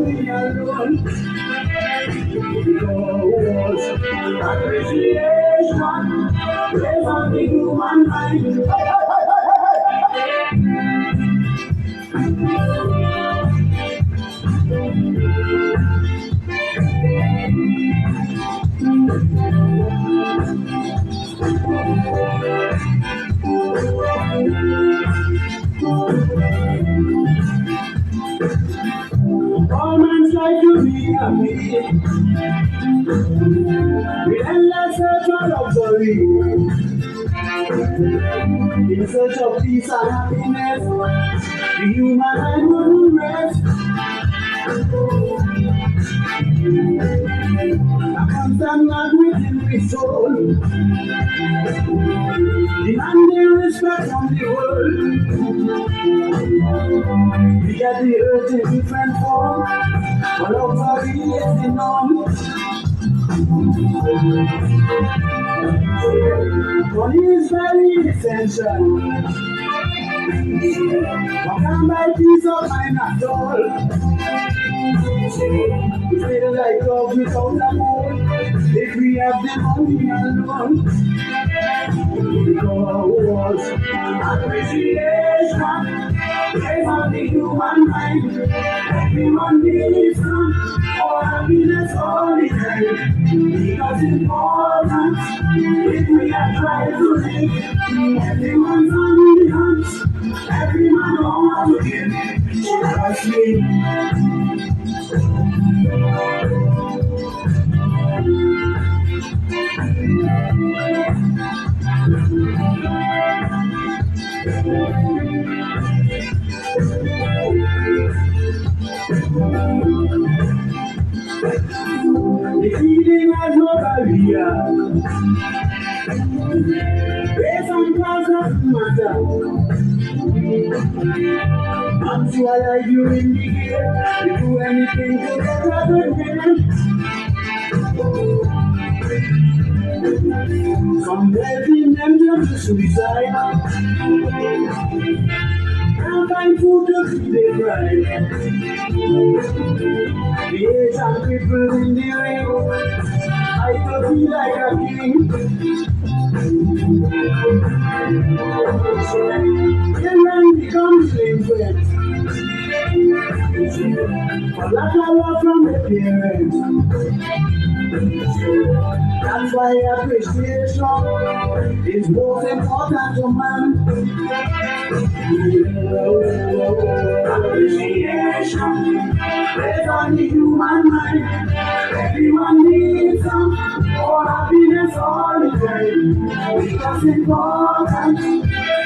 me alone. Because appreciation is on the human mind. All man's like to be happy, with endless search for luxury, in search of peace and happiness, the human mind wouldn't rest. A constant love within my soul, demanding respect from the world. We get the earth in different form, but luxury is the norm. Money is very essential, but can't buy peace of mind at all. We feel like love without a moon, if we have the money alone. Because appreciation is on the human mind. Everyone needs some for happiness all the time. Because important if we are trying to live. Everyone's on the hunt, everyone wants to give. Trust me. The feeling has no barrier. Race and class doesn't matter. Actualize you in the air. You do anything to get out of here. Some days them just to suicide. Can't find food to feed their pride. The Asian people in the ring, I could feel like a king. Children become slave friends, but lack of love from the parents. That's why appreciation is most important to man. Appreciation is on the human mind. Everyone needs some for happiness all the time. Because important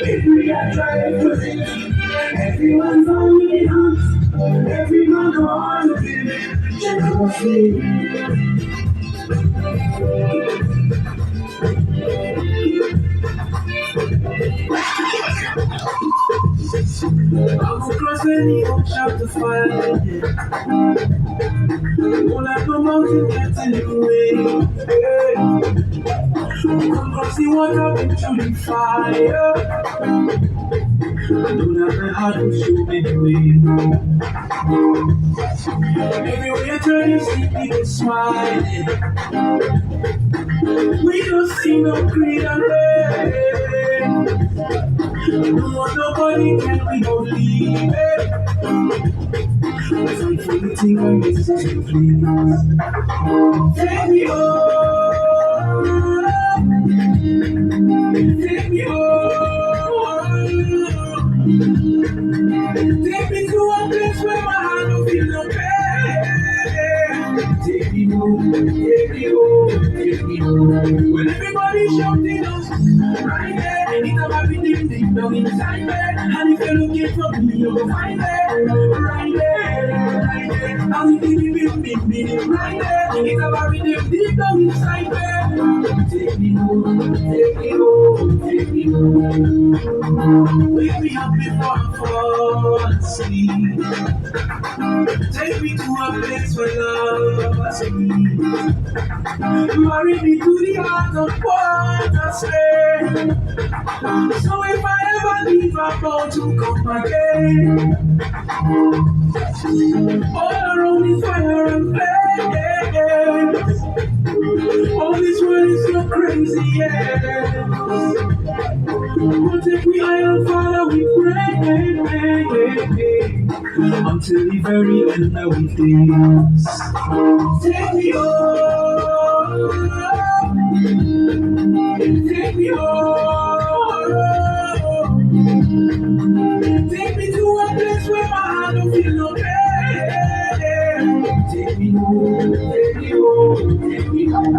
if we are trying to live. Everyone's on the hunt. Everyone wants to live generously. I'm across any ocean to find it. All like no mountain gets in the way. Come across the water into the fire. I know that my heart will show many ways. Everywhere you turn, you see people smiling. We don't see no green and red. No one, nobody can we believe it. If you think I miss you, please take me home. Take me home. Take me to a place where my heart don't feel no pain. Take me home, take me home, take me home. When everybody's shouting us, right there, it's about everything deep down inside there. And if you're looking for me, you'll find it, right there, right there. And it's right there, it's about everything deep down inside there. Take me home, take me home, take me home. Wake me up before I fall asleep. Take me to a place where love is sweet. Marry me to the heart of what I say. So if I ever leave, I'm bound to come again. All around is the end. But if we iron Father, we pray until the very end of we days. Take me home, take me home, take me to a place where my heart don't feel no pain. Take me home, take me home, take me home.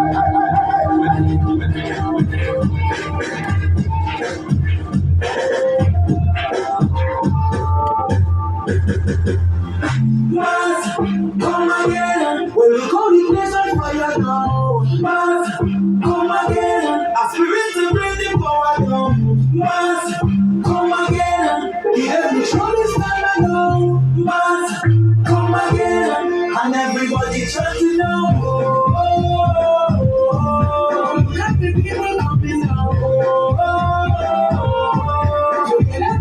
Mars, come again. When we call the place on fire now. Mars, come again. A spirit to bring the power down. Mars, come again. He let me show this time I know. Mars, come again. And everybody try to know. Let the people coming now.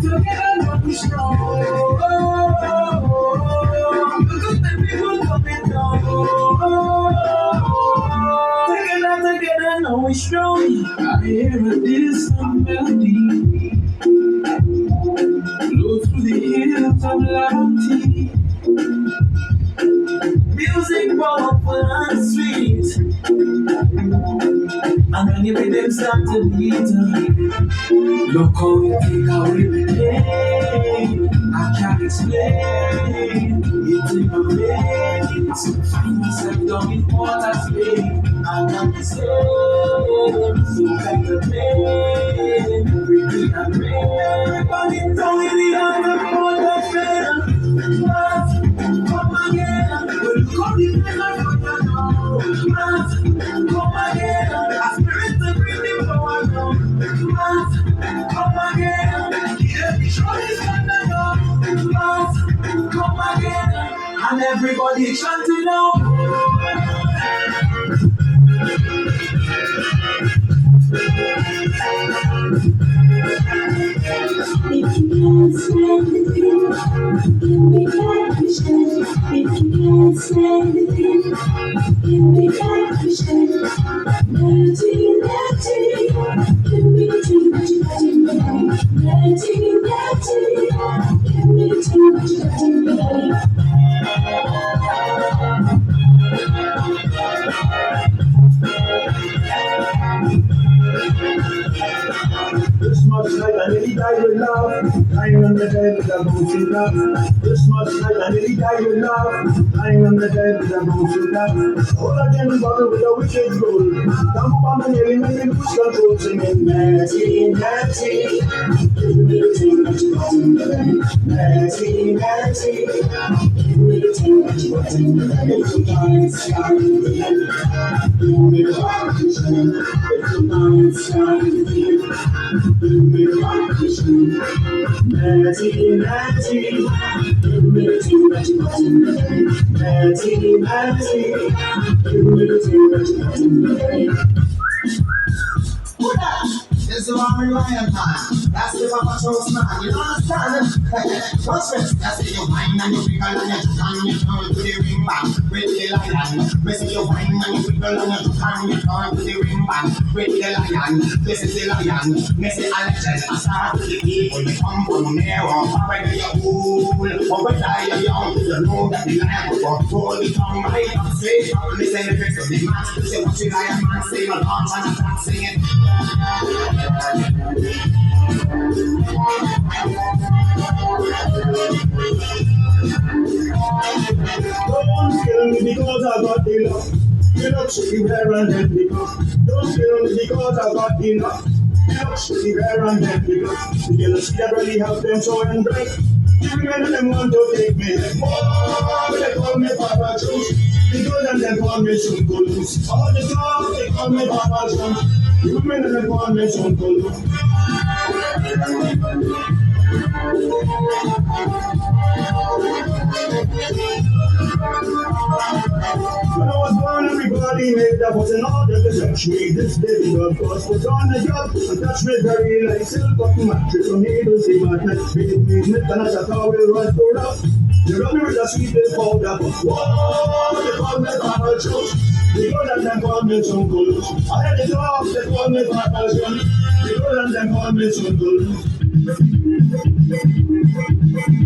Together, not be strong. Let the people coming down. Together, now we strong. I hear a distant melody flow through the hills of Laramie. Music powerful and sweet. And when you rhythm start to beat, look how you take away the pain. I can't explain. It's in my veins. Find myself down in water's vein. I'm not the same. So kind of pain. Breathing and rain. Everybody down in the other water's vein. Come again. When you come in the night, come again. A spirit to bring me power down. Come again. Yeah, the show is under now. Come again. And everybody chanting now. If you can't stand the fear, give me confusion. If you can't stand the fear, give me confusion. Dirty, dirty, give me too much, dirty, dirty, give me too much, dirty. This much night I nearly die with love. Lying on the bed with a broken love. This much night I nearly die with love. Lying on the bed with a broken love. All again bottle with a wicked goal. Come on and nearly make me lose control. Singing Natty, Natty. Give me too much button. Natty, Natty. Give me too much button. If you can't stand it, give me confusion. If you can't stand it, give me confusion. Natty, Natty. Give me too much button. Natty, Natty. Give me too much button. This is what we rely on. That's the Papa Joe's man. You understand? What's this? That's it. You whine and you wiggle and you turn to the ring band with the lion. This is your whine and you wiggle and you turn to the ring band with the lion. This is the lion. Missy Alexis, I start with the people. You come from there or whether you're old or whether you're young. You know that the lion will control the tongue right up straight up. Listen to the rest of the match. Say what you lion man say. Your arms and attack singing. Don't kill me because I got enough. You look shitty where and then because. Don't kill me because I got enough. You look shitty where and then because. The jealousy that really helped them so and break. You remember them want to take me. Oh, they call me Papa Juice. Because them call me Sunko Loose. All the time they call me Papa Juice. You remember them call me Sunko Loose. When I was born, everybody made that was an order to touch me. This baby of course was on the job and touched me very nice. Silk button mattress on needles, see my neck. Big me, and I thought we were right for up. You rub me with a sweetest powder. Whoa, they call me Papa Joe. They go and they call me Uncle. I had the dog, they call me Papa Joe. They go and they call me Uncle.